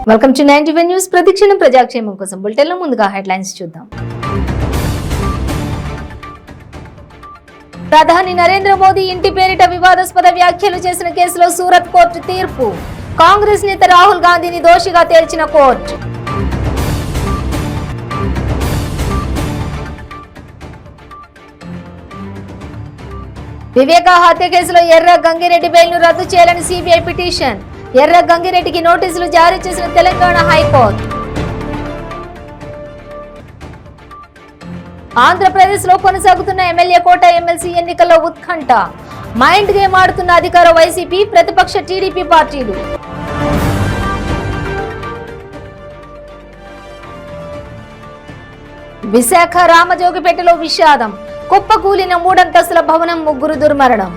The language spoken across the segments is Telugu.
Welcome to 95 news. ప్రతిక్షణం ప్రజాక్షేమం కోసం బులెటిన్లో ముందుగా హెడ్లైన్స్ చూద్దాం. ప్రధాని నరేంద్ర మోదీ ఇంటి పేరిట వివాదాస్పద వ్యాఖ్యలు చేసిన కేసులో సూరత్ కోర్టు తీర్పు. కాంగ్రెస్ నేత రాహుల్ గాంధీని దోషిగా తేల్చిన కోర్టు. వివేకా హత్య కేసులో ఎర్ర గంగిరెడ్డి బెయిల్ను రద్దు చేయాలని సిబిఐ పిటిషన్. ఎర్ర గంగిరెడ్డికి నోటీసులు జారీ చేసిన తెలంగాణ హైకోర్టు. ఆంధ్రప్రదేశ్ లో కొనసాగుతున్న ఎమ్మెల్యే కోట ఎమ్మెల్సీ ఎన్నికల్లో ఉత్కంఠ. మైండ్ గేమ్ ఆడుతున్న అధికార వైసీపీ, ప్రతిపక్ష టీడీపీ పార్టీలు. విశాఖ రామజోగిపేటలో విషాదం. కుప్పకూలిన 3 అంతస్తుల భవనం, 3 దుర్మరణం.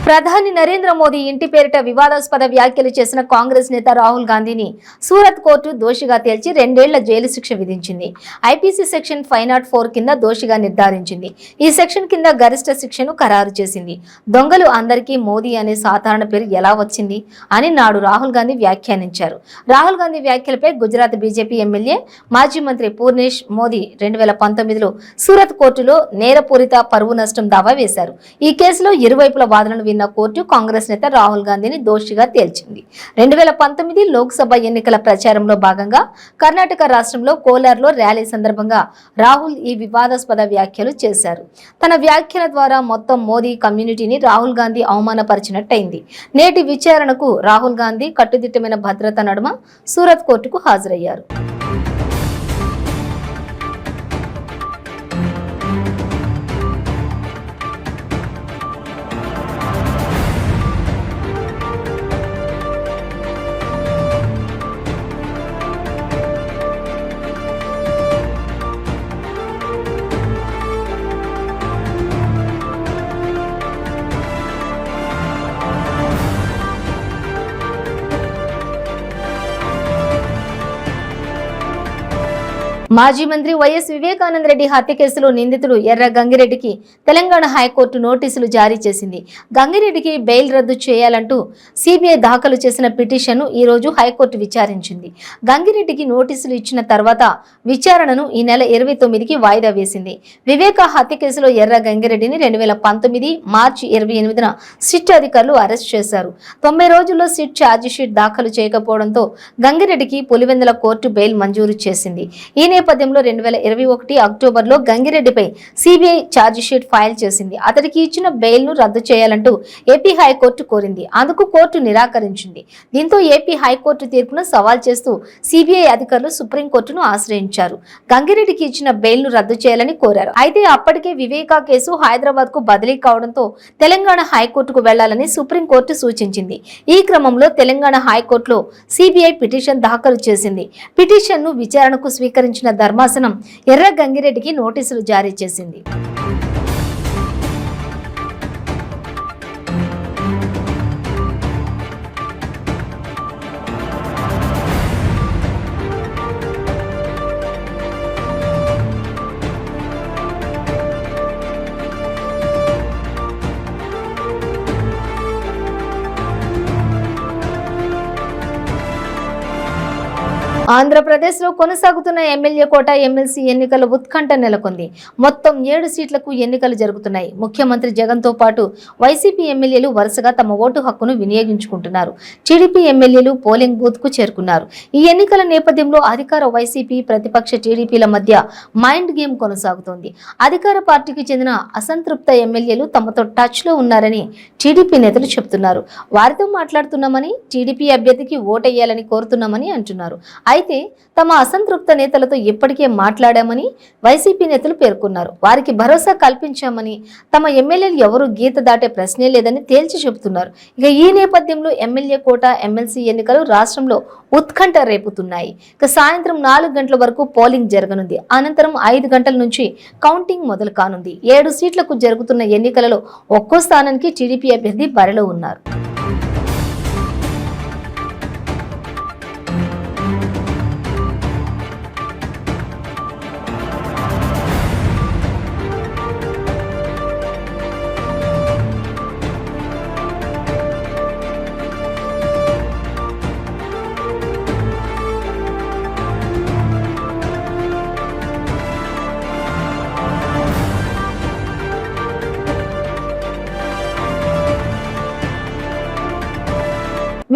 ప్రధాని నరేంద్ర మోదీ ఇంటి పేరిట వివాదాస్పద వ్యాఖ్యలు చేసిన కాంగ్రెస్ నేత రాహుల్ గాంధీని సూరత్ కోర్టు దోషిగా తేల్చి 2 ఏళ్ల జైలు శిక్ష విధించింది. ఐపీసీ సెక్షన్ 504 కింద దోషిగా నిర్ధారించింది. ఈ సెక్షన్ కింద గరిష్ట శిక్షను ఖరారు చేసింది. దొంగలు అందరికీ మోదీ అనే సాధారణ పేరు ఎలా వచ్చింది అని నాడు రాహుల్ గాంధీ వ్యాఖ్యానించారు. రాహుల్ గాంధీ వ్యాఖ్యలపై గుజరాత్ బీజేపీ ఎమ్మెల్యే, మాజీ మంత్రి పూర్ణేష్ మోదీ 2019లో సూరత్ కోర్టులో నేరపూరిత పరువు నష్టం దావా వేశారు. ఈ కేసులో ఇరువైపుల వాదనలు విన్న కోర్టు కాంగ్రెస్ నేత రాహుల్ గాంధీని దోషిగా తేల్చింది. 2019 లోక్సభ ఎన్నికల ప్రచారంలో భాగంగా కర్ణాటక రాష్ట్రంలో కోలార్లో ర్యాలీ సందర్భంగా రాహుల్ ఈ వివాదాస్పద వ్యాఖ్యలు చేశారు. తన వ్యాఖ్యల ద్వారా మొత్తం మోదీ కమ్యూనిటీని రాహుల్ గాంధీ అవమానపరిచినట్టయింది. నేటి విచారణకు రాహుల్ గాంధీ కట్టుదిట్టమైన భద్రత నడుమ సూరత్ కోర్టుకు హాజరయ్యారు. మాజీ మంత్రి వైఎస్ వివేకానంద రెడ్డి హత్య కేసులో నిందితుడు ఎర్ర గంగిరెడ్డికి తెలంగాణ హైకోర్టు నోటీసులు జారీ చేసింది. గంగిరెడ్డికి బెయిల్ రద్దు చేయాలంటూ సిబిఐ దాఖలు చేసిన పిటిషన్ను ఈ రోజు హైకోర్టు విచారించింది. గంగిరెడ్డికి నోటీసులు ఇచ్చిన తర్వాత విచారణను ఈ నెల 29కి వాయిదా వేసింది. వివేకా హత్య కేసులో ఎర్ర గంగిరెడ్డిని 2019 మార్చి 28న సిట్ అధికారులు అరెస్ట్ చేశారు. 90 రోజుల్లో సిట్ ఛార్జిషీట్ దాఖలు చేయకపోవడంతో గంగిరెడ్డికి పులివెందుల కోర్టు బెయిల్ మంజూరు చేసింది. ఈ నేపథ్యంలో 2021 అక్టోబర్లో గంగిరెడ్డిపై సిబిఐ ఛార్జిషీట్ ఫైల్ చేసింది. అతడికి ఇచ్చిన బెయిల్ ను రద్దు చేయాలంటూ ఏపీ హైకోర్టు కోరింది. అందుకు కోర్టు నిరాకరించింది. దీంతో ఏపీ హైకోర్టు తీర్పును సవాల్ చేస్తూ సిబిఐ అధికారులు సుప్రీంకోర్టును ఆశ్రయించారు. గంగిరెడ్డికి ఇచ్చిన బెయిల్ ను రద్దు చేయాలని కోరారు. అయితే అప్పటికే వివేకా కేసు హైదరాబాద్ కు బదిలీ కావడంతో తెలంగాణ హైకోర్టుకు వెళ్లాలని సుప్రీంకోర్టు సూచించింది. ఈ క్రమంలో తెలంగాణ హైకోర్టులో సిబిఐ పిటిషన్ దాఖలు చేసింది. పిటిషన్ ను విచారణకు స్వీకరించిన ధర్మాసనం ఎర్ర గంగిరెడ్డికి నోటీసులు జారీ చేసింది. ఆంధ్రప్రదేశ్ లో కొనసాగుతున్న ఎమ్మెల్యే కోట ఎమ్మెల్సీ ఎన్నికల ఉత్కంఠ నెలకొంది. మొత్తం 7 సీట్లకు ఎన్నికలు జరుగుతున్నాయి. ముఖ్యమంత్రి జగన్ తో పాటు వైసీపీ ఎమ్మెల్యేలు వరుసగా తమ ఓటు హక్కును వినియోగించుకుంటున్నారు. టీడీపీ ఎమ్మెల్యేలు పోలింగ్ బూత్ కు చేరుకున్నారు. ఈ ఎన్నికల నేపథ్యంలో అధికార వైసీపీ, ప్రతిపక్ష టీడీపీల మధ్య మైండ్ గేమ్ కొనసాగుతోంది. అధికార పార్టీకి చెందిన అసంతృప్త ఎమ్మెల్యేలు తమతో టచ్ లో ఉన్నారని టీడీపీ నేతలు చెబుతున్నారు. వారితో మాట్లాడుతున్నామని, టీడీపీ అభ్యర్థికి ఓటేయాలని కోరుతున్నామని అంటున్నారు. అయితే తమ అసంతృప్త నేతలతో ఇప్పటికే మాట్లాడామని వైసీపీ నేతలు పేర్కొన్నారు. వారికి భరోసా కల్పించామని, తమ ఎమ్మెల్యేలు ఎవరు గీత దాటే ప్రశ్నే లేదని తేల్చి చెబుతున్నారు. ఇక ఈ నేపథ్యంలో ఎమ్మెల్యే కోట ఎమ్మెల్సీ ఎన్నికలు రాష్ట్రంలో ఉత్కంఠ రేపుతున్నాయి. ఇక సాయంత్రం 4 గంటల వరకు పోలింగ్ జరగనుంది. అనంతరం 5 గంటల నుంచి కౌంటింగ్ మొదలు కానుంది. 7 సీట్లకు జరుగుతున్న ఎన్నికలలో ఒక్కో స్థానానికి టీడీపీ అభ్యర్థి బరిలో ఉన్నారు.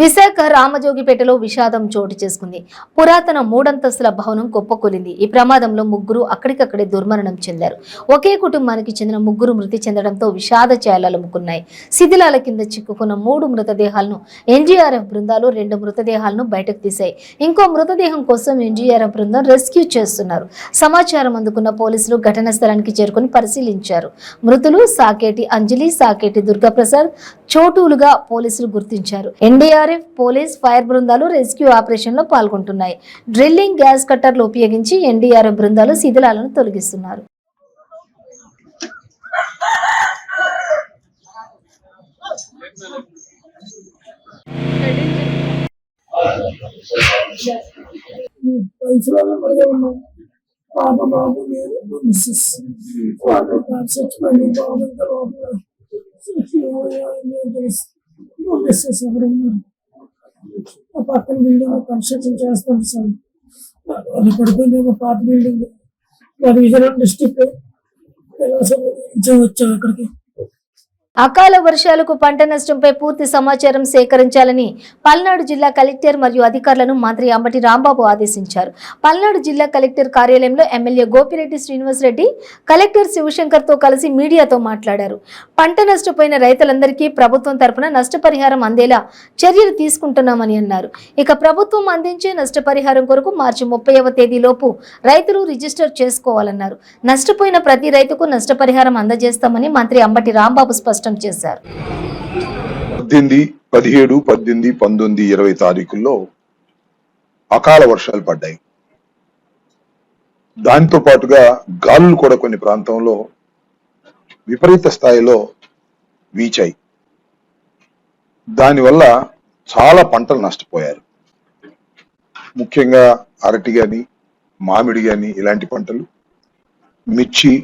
విశాఖ రామజోగిపేటలో విషాదం చోటు చేసుకుంది. పురాతన మూడంతస్తుల భవనం కుప్పకూలింది. ఈ ప్రమాదంలో ముగ్గురు అక్కడికక్కడే దుర్మరణం చెందారు. ఒకే కుటుంబానికి చెందిన ముగ్గురు మృతి చెందడంతో విషాద ఛాయలలుముకున్నాయి. శిథిలాల కింద చిక్కుకున్న 3 మృతదేహాలను ఎన్డీఆర్ఎఫ్ బృందాలు 2 మృతదేహాలను బయటకు తీశాయి. ఇంకో మృతదేహం కోసం ఎన్డీఆర్ఎఫ్ బృందం రెస్క్యూ చేస్తున్నారు. సమాచారం అందుకున్న పోలీసులు ఘటనా స్థలానికి చేరుకుని పరిశీలించారు. మృతులు సాకేటి అంజలి, సాకేటి దుర్గాప్రసాద్ చోటులుగా పోలీసులు గుర్తించారు. ఎన్డీఆర్ఎఫ్, పోలీస్, ఫైర్ బృందాలు రెస్క్యూ ఆపరేషన్ లో పాల్గొంటున్నాయి. డ్రిల్లింగ్, గ్యాస్ కట్టర్లు ఉపయోగించి ఎన్డీఆర్ఎఫ్ బృందాలు శిథిలాలను తొలగిస్తున్నారు. పక్కన బిల్డింగ్ కన్స్ట్రక్షన్ చేస్తాం సార్. అది పడిపోయింది ఒక పాత బిల్డింగ్. అది విజయనగరం డిస్ట్రిక్ట్ వచ్చాం అక్కడికి. అకాల వర్షాలకు పంట నష్టంపై పూర్తి సమాచారం సేకరించాలని పల్నాడు జిల్లా కలెక్టర్ మరియు అధికారులను మంత్రి అంబటి రాంబాబు ఆదేశించారు. పల్నాడు జిల్లా కలెక్టర్ కార్యాలయంలో ఎమ్మెల్యే గోపిరెడ్డి శ్రీనివాసరెడ్డి కలెక్టర్ శివశంకర్ తో కలిసి మీడియాతో మాట్లాడారు. పంట నష్టపోయిన రైతులందరికీ ప్రభుత్వం తరపున నష్టపరిహారం అందేలా చర్యలు తీసుకుంటున్నామని అన్నారు. ఇక ప్రభుత్వం అందించే నష్టపరిహారం కొరకు మార్చి 30వ తేదీలోపు రైతులు రిజిస్టర్ చేసుకోవాలన్నారు. నష్టపోయిన ప్రతి రైతుకు నష్టపరిహారం అందజేస్తామని మంత్రి అంబటి రాంబాబు స్పష్టం చేశారు. 17, 18, 19, 20 తారీఖుల్లో అకాల వర్షాలు పడ్డాయి. దానితో పాటుగా గాలులు కూడా కొన్ని ప్రాంతంలో విపరీత స్థాయిలో వీచాయి. దానివల్ల చాలా పంటలు నష్టపోయారు. ముఖ్యంగా అరటి గాని, మామిడి గాని ఇలాంటి పంటలు, మిర్చి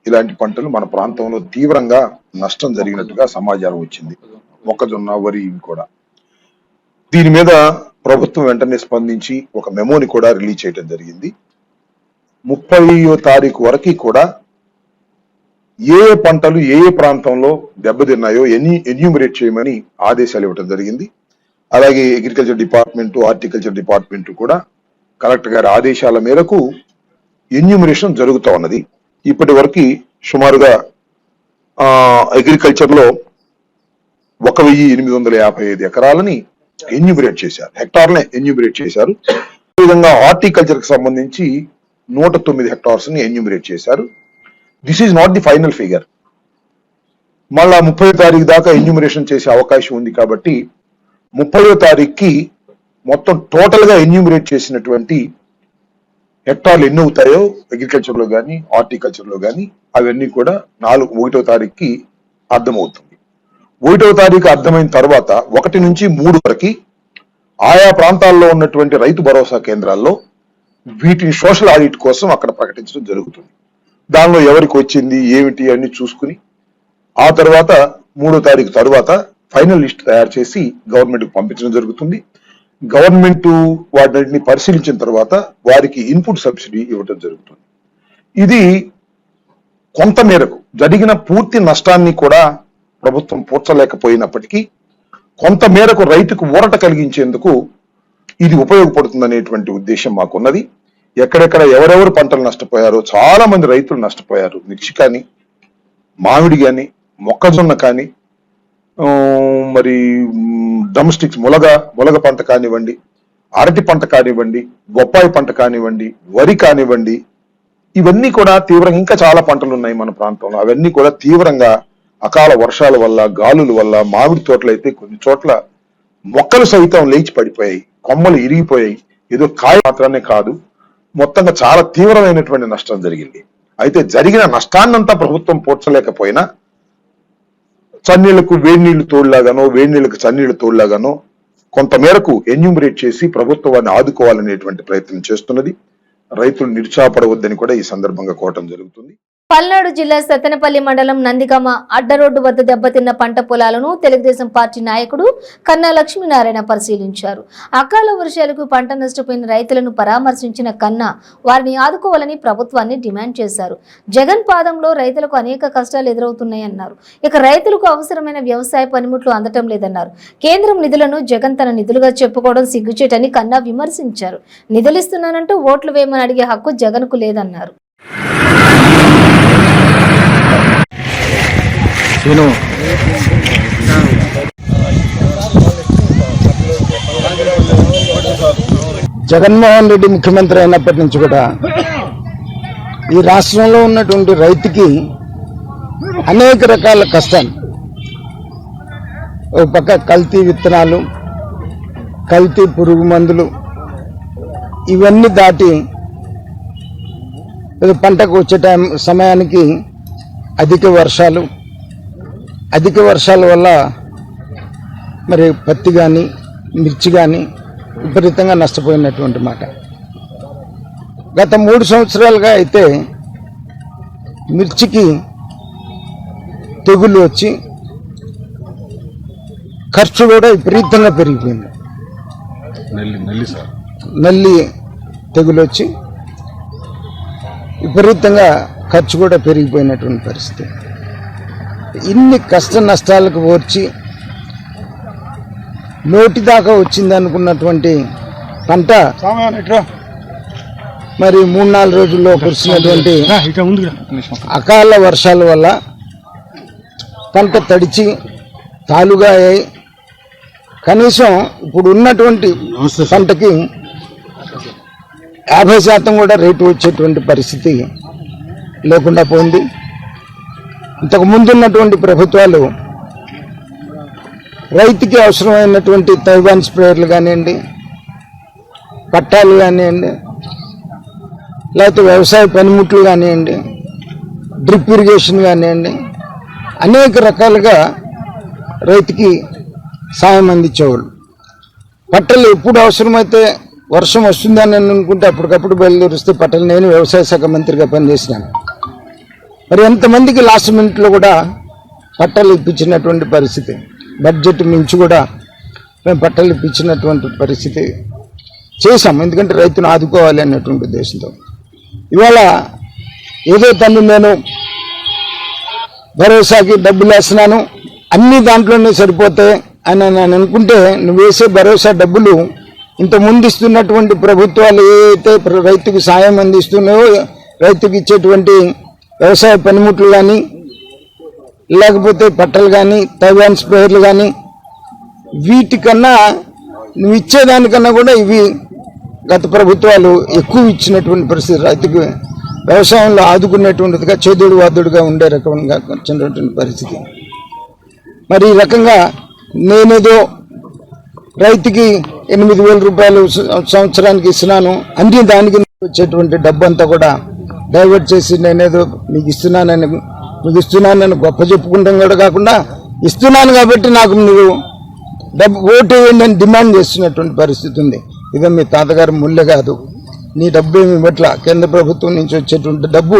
ఇలాంటి పంటలు మన ప్రాంతంలో తీవ్రంగా నష్టం జరిగినట్టుగా సమాచారం వచ్చింది. మొక్కజొన్న, వరి ఇవి కూడా. దీని మీద ప్రభుత్వం వెంటనే స్పందించి ఒక మెమోని కూడా రిలీజ్ చేయడం జరిగింది. 30వ తారీఖు వరకు కూడా ఏ పంటలు ఏ ప్రాంతంలో దెబ్బతిన్నాయో ఎన్యూమరేట్ చేయమని ఆదేశాలు ఇవ్వడం జరిగింది. అలాగే అగ్రికల్చర్ డిపార్ట్మెంట్, హార్టికల్చర్ డిపార్ట్మెంట్ కూడా కలెక్టర్ గారి ఆదేశాల మేరకు ఎన్యూమరేషన్ జరుగుతూ ఉన్నది. ఇప్పటి వరకు సుమారుగా అగ్రికల్చర్ లో 1855 ఎకరాలని ఎన్యూమరేట్ చేశారు. హెక్టార్లని ఎన్యూమరేట్ చేశారు. ఈ విధంగా హార్టికల్చర్ కి సంబంధించి 109 హెక్టార్స్ ని ఎన్యూమరేట్ చేశారు. This is not the final figure. మళ్ళా 30వ తారీఖు దాకా ఎన్యూమరేషన్ చేసే అవకాశం ఉంది. కాబట్టి 30వ తారీఖుకి మొత్తం టోటల్ గా ఎన్యూమరేట్ చేసినటువంటి హెక్టార్లు ఎన్ని అవుతాయో అగ్రికల్చర్ లో కానీ హార్టికల్చర్ లో కానీ అవన్నీ కూడా 1వ తారీఖుకి అర్థమవుతుంది. 1వ తారీఖు అర్థమైన తర్వాత 1 నుంచి 3 వరకు ఆయా ప్రాంతాల్లో ఉన్నటువంటి రైతు భరోసా కేంద్రాల్లో వీటిని సోషల్ ఆడిట్ కోసం అక్కడ ప్రకటించడం జరుగుతుంది. దానిలో ఎవరికి వచ్చింది ఏమిటి అన్ని చూసుకుని ఆ తర్వాత 3వ తారీఖు తర్వాత ఫైనల్ లిస్ట్ తయారు చేసి గవర్నమెంట్ కు పంపించడం జరుగుతుంది. గవర్నమెంట్ వాటిని పరిశీలించిన తర్వాత వారికి ఇన్పుట్ సబ్సిడీ ఇవ్వడం జరుగుతుంది. ఇది కొంత మేరకు జరిగిన పూర్తి నష్టాన్ని కూడా ప్రభుత్వం పూడ్చలేకపోయినప్పటికీ కొంత మేరకు రైతుకు ఊరట కలిగించేందుకు ఇది ఉపయోగపడుతుందనేటువంటి ఉద్దేశం మాకున్నది. ఎక్కడెక్కడ ఎవరెవరు పంటలు నష్టపోయారో చాలా మంది రైతులు నష్టపోయారు. మిర్చి కానీ, మామిడి కానీ, మొక్కజొన్న కానీ, మరి డొమెస్టిక్స్ ములగ పంట కానివ్వండి, అరటి పంట కానివ్వండి, బొప్పాయి పంట కానివ్వండి, వరి కానివ్వండి, ఇవన్నీ కూడా తీవ్రంగా ఇంకా చాలా పంటలు ఉన్నాయి మన ప్రాంతంలో. అవన్నీ కూడా తీవ్రంగా అకాల వర్షాల వల్ల, గాలుల వల్ల, మామిడి తోటలు అయితే కొన్ని చోట్ల మొక్కలు సైతం లేచి పడిపోయాయి, కొమ్మలు ఇరిగిపోయాయి. ఏదో కాయ మాత్రమే కాదు, మొత్తంగా చాలా తీవ్రమైనటువంటి నష్టం జరిగింది. అయితే జరిగిన నష్టాన్నంతా ప్రభుత్వం పూడ్చలేకపోయినా చన్నీళ్లకు వేడి నీళ్లు తోడులాగానో, వేడి నీళ్లకు చన్నీళ్లు తోడులాగానో కొంతమేరకు ఎన్యూమరేట్ చేసి ప్రభుత్వాన్ని ఆదుకోవాలనేటువంటి ప్రయత్నం చేస్తున్నది. రైతులు నిరుత్సాహపడవద్దని కూడా ఈ సందర్భంగా కోరటం జరుగుతుంది. పల్నాడు జిల్లా సత్తెనపల్లి మండలం నందిగామ అడ్డరోడ్డు వద్ద దెబ్బతిన్న పంట పొలాలను తెలుగుదేశం పార్టీ నాయకుడు కన్నా లక్ష్మీనారాయణ పరిశీలించారు. అకాల వర్షాలకు పంట నష్టపోయిన రైతులను పరామర్శించిన కన్నా వారిని ఆదుకోవాలని ప్రభుత్వాన్ని డిమాండ్ చేశారు. జగన్ పాదంలో రైతులకు అనేక కష్టాలు ఎదురవుతున్నాయన్నారు. ఇక రైతులకు అవసరమైన వ్యవసాయ పనిముట్లు అందటం లేదన్నారు. కేంద్రం నిధులను జగన్ తన నిధులుగా చెప్పుకోవడం సిగ్గుచేటని కన్నా విమర్శించారు. నిధులిస్తున్నానంటూ ఓట్లు వేయమని అడిగే హక్కు జగన్ కు లేదన్నారు. జగన్మోహన్ రెడ్డి ముఖ్యమంత్రి అయినప్పటి నుంచి కూడా ఈ రాష్ట్రంలో ఉన్నటువంటి రైతుకి అనేక రకాల కష్టాలు, ఒక పక్క కల్తీ విత్తనాలు, కల్తీ పురుగు మందులు, ఇవన్నీ దాటి పంటకు వచ్చే సమయానికి అధిక వర్షాల వల్ల మరి పత్తి కానీ మిర్చి కానీ విపరీతంగా నష్టపోయినటువంటి మాట. గత 3 సంవత్సరాలుగా అయితే మిర్చికి తెగులు వచ్చి ఖర్చు కూడా విపరీతంగా పెరిగిపోయింది. నల్లి తెగులు వచ్చి విపరీతంగా ఖర్చు కూడా పెరిగిపోయినటువంటి పరిస్థితి. ఇన్ని కష్ట నష్టాలకు ఓర్చి నోటి దాకా వచ్చింది అనుకున్నటువంటి పంట మరి 3-4 రోజుల్లో కురిసినటువంటి అకాల వర్షాల వల్ల పంట తడిచి తాలుగా అయ్యి కనీసం ఇప్పుడు ఉన్నటువంటి పంటకి 50% కూడా రేటు వచ్చేటువంటి పరిస్థితి లేకుండా పోయింది. ఇంతకు ముందున్నటువంటి ప్రభుత్వాలు రైతుకి అవసరమైనటువంటి తైవాన్ స్ప్రేయర్లు కానివ్వండి, పట్టాలు కానివ్వండి, లేకపోతే వ్యవసాయ పనిముట్లు కానివ్వండి, డ్రిప్ ఇరిగేషన్ కానివ్వండి, అనేక రకాలుగా రైతుకి సాయం అందించేవాళ్ళు. పట్టలు ఎప్పుడు అవసరమైతే వర్షం వస్తుందని అనుకుంటే అప్పటికప్పుడు బయలుదేరిస్తే పట్టలు నేను వ్యవసాయ శాఖ మంత్రిగా పనిచేసినాను. మరి ఎంతమందికి లాస్ట్ మినిట్లో కూడా పట్టాలు ఇప్పించినటువంటి పరిస్థితి, బడ్జెట్ మించి కూడా మేము పట్టాలు ఇప్పించినటువంటి పరిస్థితి చేశాం. ఎందుకంటే రైతును ఆదుకోవాలి అన్నటువంటి ఉద్దేశంతో. ఇవాళ ఏదో తను నేను భరోసాకి డబ్బులు వేస్తున్నాను, అన్ని దాంట్లోనే సరిపోతాయి అని నేను అనుకుంటే నువ్వు వేసే భరోసా డబ్బులు ఇంతకుముందు ఇస్తున్నటువంటి ప్రభుత్వాలు ఏదైతే రైతుకు సాయం అందిస్తున్నాయో, రైతుకు ఇచ్చేటువంటి వ్యవసాయ పనిముట్లు కానీ, లేకపోతే పట్టలు కానీ, తైవాన్ స్ప్రేయర్లు కానీ, వీటికన్నా నువ్వు ఇచ్చేదానికన్నా కూడా ఇవి గత ప్రభుత్వాలు ఎక్కువ ఇచ్చినటువంటి పరిస్థితి. రైతుకు వ్యవసాయంలో ఆదుకునేటువంటిదిగా చేదుడు వాదుడుగా ఉండే రకంగా వచ్చినటువంటి పరిస్థితి. మరి ఈ రకంగా నేనేదో రైతుకి 8,000 రూపాయలు సంవత్సరానికి ఇస్తున్నాను అన్ని దానికి వచ్చేటువంటి డబ్బు అంతా కూడా డైవర్ట్ చేసి నేనేదో మీకు ఇస్తున్నానని గొప్ప చెప్పుకుంటాం కూడా కాకుండా ఇస్తున్నాను కాబట్టి నాకు నువ్వు డబ్బు ఓటు వేయండి అని డిమాండ్ చేస్తున్నటువంటి పరిస్థితి ఉంది. ఇదో మీ తాతగారు ముల్లె కాదు, నీ డబ్బు ఏమి ఇవ్వట్లా, కేంద్ర ప్రభుత్వం నుంచి వచ్చేటువంటి డబ్బు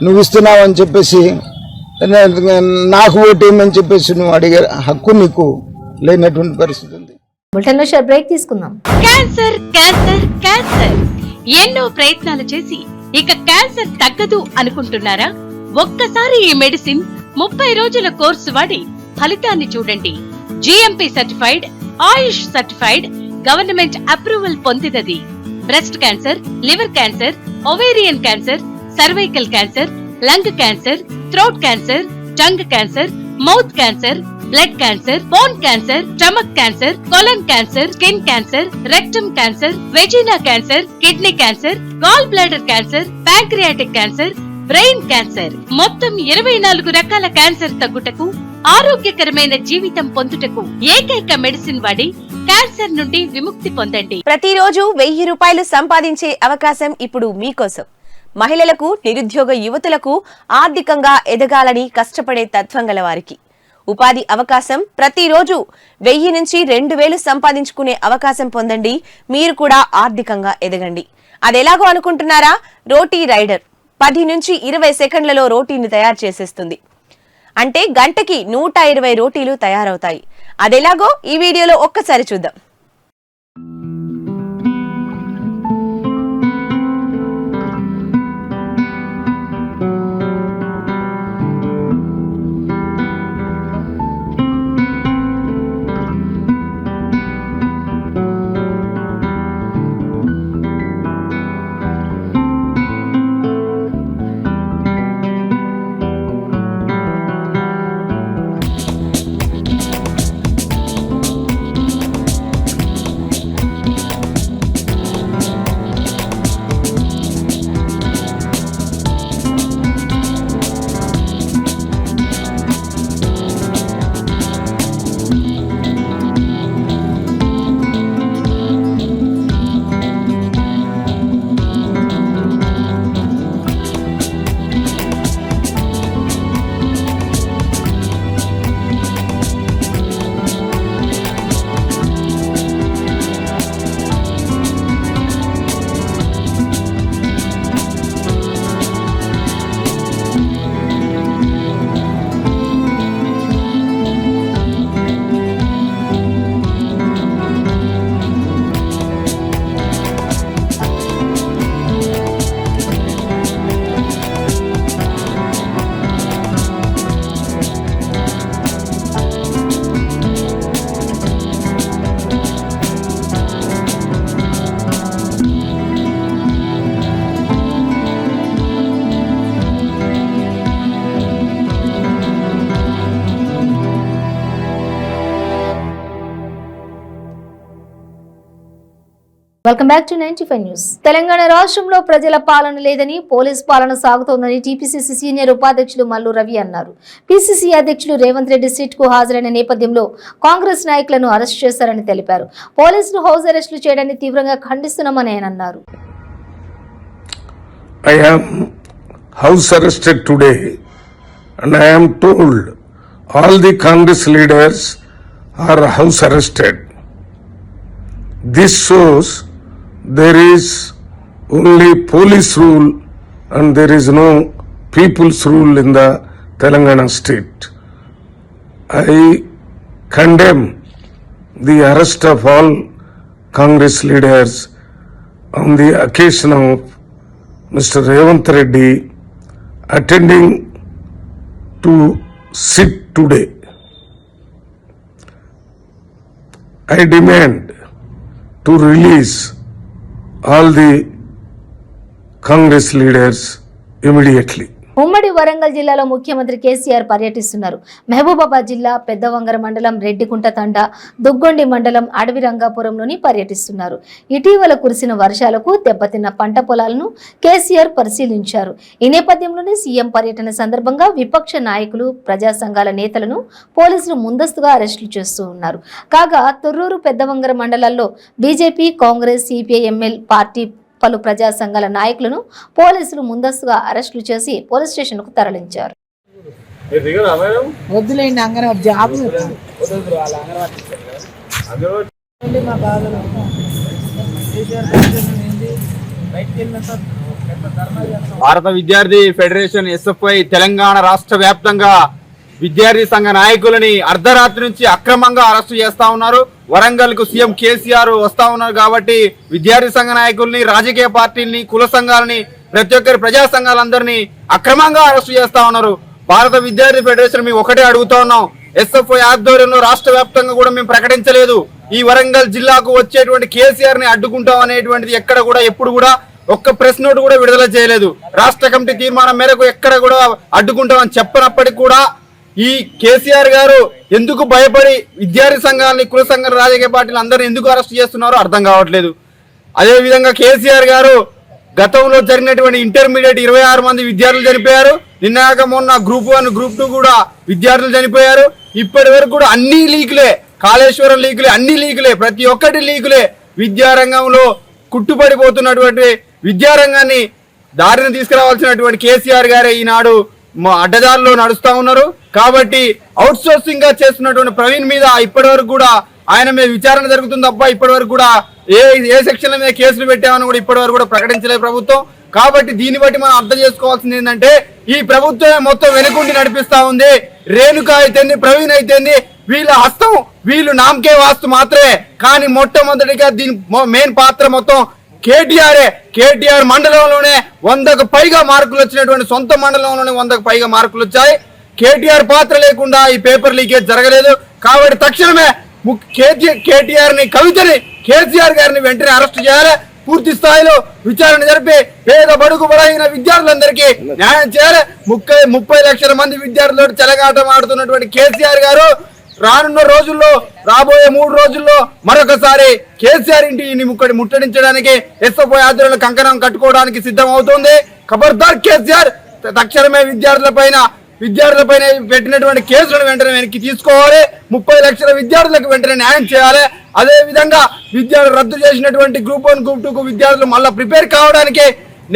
నువ్వు ఇస్తున్నావు అని చెప్పేసి నాకు ఓటు వేయమని చెప్పేసి నువ్వు అడిగే హక్కు నీకు లేనటువంటి పరిస్థితి ఉంది. బ్రేక్ తీసుకుందాం. క్యాన్సర్ క్యాన్సర్ క్యాన్సర్ ఎన్నో ప్రయత్నాలు చేసి ఇక క్యాన్సర్ తగ్గదు అనుకుంటున్నారా? ఒక్కసారి ఈ మెడిసిన్ 30 రోజుల కోర్సు వాడి ఫలితాన్ని చూడండి. GMP certified, AYUSH certified, government approval పొందినది. Breast cancer, liver cancer, ovarian cancer, cervical cancer, lung cancer, throat cancer, tongue cancer, mouth cancer, blood cancer, bone cancer, stomach cancer, colon cancer, skin cancer, rectum cancer, vagina cancer, kidney cancer, gall bladder cancer, pancreatic cancer, brain cancer, మొత్తం 24 రకాల క్యాన్సర్ తగ్గుటకు, ఆరోగ్యకరమైన జీవితం పొందుటకు ఏకైక మెడిసిన్ వాడి క్యాన్సర్ నుండి విముక్తి పొందండి. ప్రతిరోజు 1000 రూపాయలు సంపాదించే అవకాశం ఇప్పుడు మీకోసం. మహిళలకు, నిరుద్యోగ యువతులకు ఆర్థికంగా ఎదగాలని కష్టపడే తత్వం గల వారికి ఉపాధి అవకాశం. ప్రతిరోజు 1000 నుంచి 2000 సంపాదించుకునే అవకాశం పొందండి. మీరు కూడా ఆర్థికంగా ఎదగండి. అదెలాగో అనుకుంటున్నారా? రోటీ రైడర్ 10 నుంచి 20 సెకండ్లలో రోటీని తయారు చేసేస్తుంది. అంటే గంటకి 120 రోటీలు తయారవుతాయి. అదెలాగో ఈ వీడియోలో ఒక్కసారి చూద్దాం. Welcome back to 95 news. Telangana రాష్ట్రంలో ప్రజల పాలన లేదని, పోలీస్ పాలన సాగుతోందని టీపీసీసీ సీనియర్ ఉపాధ్యక్షులు మల్లు రవి అన్నారు. పీసీసీ అధ్యక్షులు రేవంత్ రెడ్డి సిట్కు హాజరైన నేపథ్యంలో కాంగ్రెస్ నాయకులను అరెస్ట్ చేశారని తెలిపారు. పోలీసులు హౌస్ అరెస్టులు చేయడాన్ని తీవ్రంగా ఖండిస్తున్నామని ఆయన అన్నారు. I am house arrested today and I am told all the Congress leaders are house arrested. This shows there is only police rule and there is no people's rule in the Telangana state. I condemn the arrest of all Congress leaders on the occasion of Mr. Revanth Reddy attending to sit today. I demand to release all the Congress leaders immediately. ఉమ్మడి వరంగల్ జిల్లాలో ముఖ్యమంత్రి కేసీఆర్ పర్యటిస్తున్నారు. మహబూబాబాద్ జిల్లా పెద్దవంగర మండలం రెడ్డికుంట తండ, దుగ్గొండి మండలం అడవి రంగాపురంలోని పర్యటిస్తున్నారు. ఇటీవల కురిసిన వర్షాలకు దెబ్బతిన్న పంట పొలాలను కేసీఆర్ పరిశీలించారు. ఈ నేపథ్యంలోనే సీఎం పర్యటన సందర్భంగా విపక్ష నాయకులు, ప్రజా సంఘాల నేతలను పోలీసులు ముందస్తుగా అరెస్టులు చేస్తూ ఉన్నారు. కాగా తొర్రూరు, పెద్దవంగర మండలాల్లో BJP, Congress, CPI, ML party పలు ప్రజా సంఘాల నాయకులను పోలీసులు ముందస్తుగా అరెస్టులు చేసి పోలీస్ స్టేషన్కు తరలించారు. భారత విద్యార్థి ఫెడరేషన్ ఎస్ఎఫ్ఐ తెలంగాణ రాష్ట్ర వ్యాప్తంగా విద్యార్థి సంఘ నాయకులని అర్ధరాత్రి నుంచి అక్రమంగా అరెస్టు చేస్తా ఉన్నారు. వరంగల్ కు సీఎం కేసీఆర్ వస్తా ఉన్నారు కాబట్టి విద్యార్థి సంఘ నాయకుల్ని, రాజకీయ పార్టీల్ని, కుల సంఘాలని, ప్రతి ఒక్కరి ప్రజా సంఘాలందరినీ అక్రమంగా అరెస్టు చేస్తా ఉన్నారు. భారత విద్యార్థి ఫెడరేషన్ మేము ఒకటే అడుగుతా ఉన్నాం, ఎస్ఎఫ్ఐ ఆధ్వర్యంలో రాష్ట్ర వ్యాప్తంగా కూడా మేము ప్రకటించలేదు. ఈ వరంగల్ జిల్లాకు వచ్చేటువంటి కేసీఆర్ ని అడ్డుకుంటాం అనేటువంటిది ఎక్కడ కూడా ఎప్పుడు కూడా ఒక్క ప్రెస్ నోట్ కూడా విడుదల చేయలేదు. రాష్ట్ర కమిటీ తీర్మానం మేరకు ఎక్కడ కూడా అడ్డుకుంటామని చెప్పనప్పటికీ కూడా ఈ కేసీఆర్ గారు ఎందుకు భయపడి విద్యార్థి సంఘాలని, కుల సంఘాల, రాజకీయ పార్టీలు అందరినీ ఎందుకు అరెస్ట్ చేస్తున్నారో అర్థం కావట్లేదు. అదే విధంగా కేసీఆర్ గారు గతంలో జరిగినటువంటి ఇంటర్మీడియట్ 26 మంది విద్యార్థులు చనిపోయారు. నిన్నాక మొన్న గ్రూప్ 1, గ్రూప్ 2 కూడా విద్యార్థులు చనిపోయారు. ఇప్పటి వరకు కూడా అన్ని లీకులే, కాళేశ్వరం లీకులే, అన్ని లీకులే, ప్రతి ఒక్కటి లీకులే. విద్యారంగంలో కుట్టుపడిపోతున్నటువంటి విద్యారంగాన్ని దారిని తీసుకురావాల్సినటువంటి కేసీఆర్ గారే ఈనాడు అడ్డదారిలో నడుస్తా ఉన్నారు. కాబట్టి అవుట్ సోర్సింగ్ గా చేస్తున్నటువంటి ప్రవీణ్ మీద ఇప్పటి వరకు కూడా ఆయన మీద విచారణ జరుగుతుంది తప్ప ఇప్పటి వరకు కూడా ఏ సెక్షన్ల మీద కేసులు పెట్టామని కూడా ఇప్పటి వరకు కూడా ప్రకటించలేదు ప్రభుత్వం. కాబట్టి దీన్ని బట్టి మనం అర్థం చేసుకోవాల్సింది ఏంటంటే ఈ ప్రభుత్వమే మొత్తం వెనుకుండి నడిపిస్తా ఉంది. రేణుక అయితేంది, ప్రవీణ్ అయితేంది, వీళ్ళ హస్తం, వీళ్ళు నామకే వాస్తు మాత్రమే. కానీ మొట్టమొదటిగా దీని మెయిన్ పాత్ర మొత్తం కేటీఆర్ మండలంలోనే 100కు పైగా మార్కులు వచ్చినటువంటి, సొంత మండలంలోనే 100కు పైగా మార్కులు వచ్చాయి. కేటీఆర్ పాత్ర లేకుండా ఈ పేపర్ లీకేజ్ జరగలేదు. కాబట్టి తక్షణమే కేటీఆర్ ని, కవితని, కేసీఆర్ గారిని వెంటనే అరెస్ట్ చేయాలి. పూర్తి స్థాయిలో విచారణ జరిపి పేద బడుగు బలహీన విద్యార్థులందరికీ న్యాయం చేయాలి. 30 లక్షల మంది విద్యార్థులతో చెలగాటం ఆడుతున్నటువంటి కేసీఆర్ గారు రానున్న రోజుల్లో, రాబోయే 3 రోజుల్లో మరొకసారి కేసీఆర్ ఇంటిని ముట్టడించడానికి ఎస్ఎఫ్ఐ ఆధ్వర్యంలో కంకణం కట్టుకోవడానికి సిద్ధం అవుతుంది. ఖబర్దార్ కేసీఆర్, తక్షణమే విద్యార్థులపైన పెట్టినటువంటి కేసులను వెంటనే వెనక్కి తీసుకోవాలి. 30 లక్షల విద్యార్థులకు వెంటనే న్యాయం చేయాలి. అదే విధంగా విద్యార్థులు రద్దు చేసినటువంటి గ్రూప్ 1, గ్రూప్ 2 విద్యార్థులు మళ్ళా ప్రిపేర్ కావడానికి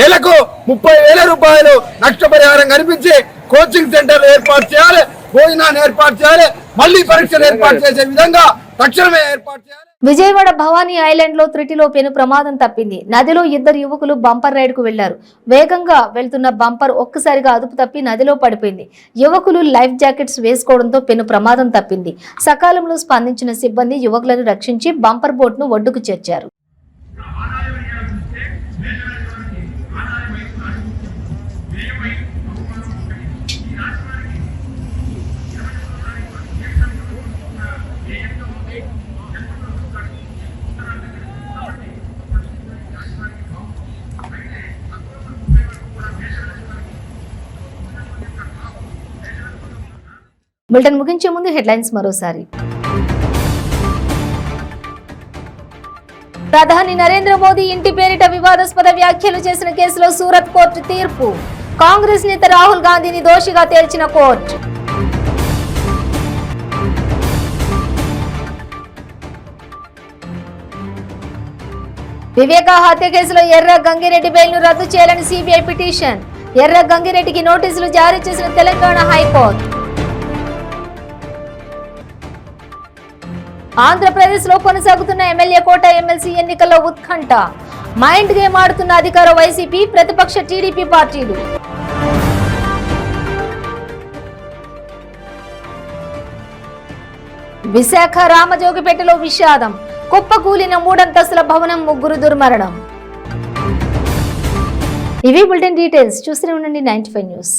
నెలకు 30,000 రూపాయలు నష్టపరిహారం కల్పించి కోచింగ్ సెంటర్లు ఏర్పాటు చేయాలి, భోజనాన్ని ఏర్పాటు చేయాలి, మళ్ళీ పరీక్షలు ఏర్పాటు చేసే విధంగా తక్షణమే ఏర్పాటు చేయాలి. విజయవాడ భవానీ ఐలాండ్ లో త్రుటిలో పెను ప్రమాదం తప్పింది. నదిలో 2 యువకులు బంపర్ రైడ్ కు వెళ్లారు. వేగంగా వెళ్తున్న బంపర్ ఒక్కసారిగా అదుపు తప్పి నదిలో పడిపోయింది. యువకులు లైఫ్ జాకెట్స్ వేసుకోవడంతో పెను ప్రమాదం తప్పింది. సకాలంలో స్పందించిన సిబ్బంది యువకులను రక్షించి బంపర్ బోట్ ను ఒడ్డుకు చేర్చారు. బులెటిన్ ముగించే ముందు హెడ్లైన్స్ మరోసారి. ప్రధాని నరేంద్ర మోదీ ఇంటి పేరిట వివాదాస్పద వ్యాఖ్యలు చేసిన కేసులో సూరత్ కోర్టు తీర్పు. కాంగ్రెస్ నేత రాహుల్ గాంధీని దోషిగా తేల్చిన కోర్టు. వివేకా హత్య కేసులో ఎర్ర గంగిరెడ్డి బెయిల్ను రద్దు చేయాలని సిబిఐ పిటిషన్. ఎర్ర గంగిరెడ్డికి నోటీసులు జారీ చేసిన తెలంగాణ హైకోర్టు. ఆంధ్రప్రదేశ్ లో కొనసాగుతున్న ఎమ్మెల్యే కోట, ఎమ్మెల్సీ ఎన్నికల్లో ఉత్కంఠ. మైండ్ గేమ్ ఆడుతున్న అధికార వైసీపీ, ప్రతిపక్ష టీడీపీ పార్టీలు. విశాఖ రామజోగిపేటలో విషాదం. కుప్పకూలిన 3 అంతస్తుల భవనం, 3 దుర్మరణం. ఇవి బులెటిన్ డీటెయిల్స్. చూస్తూనే ఉండండి 95 న్యూస్.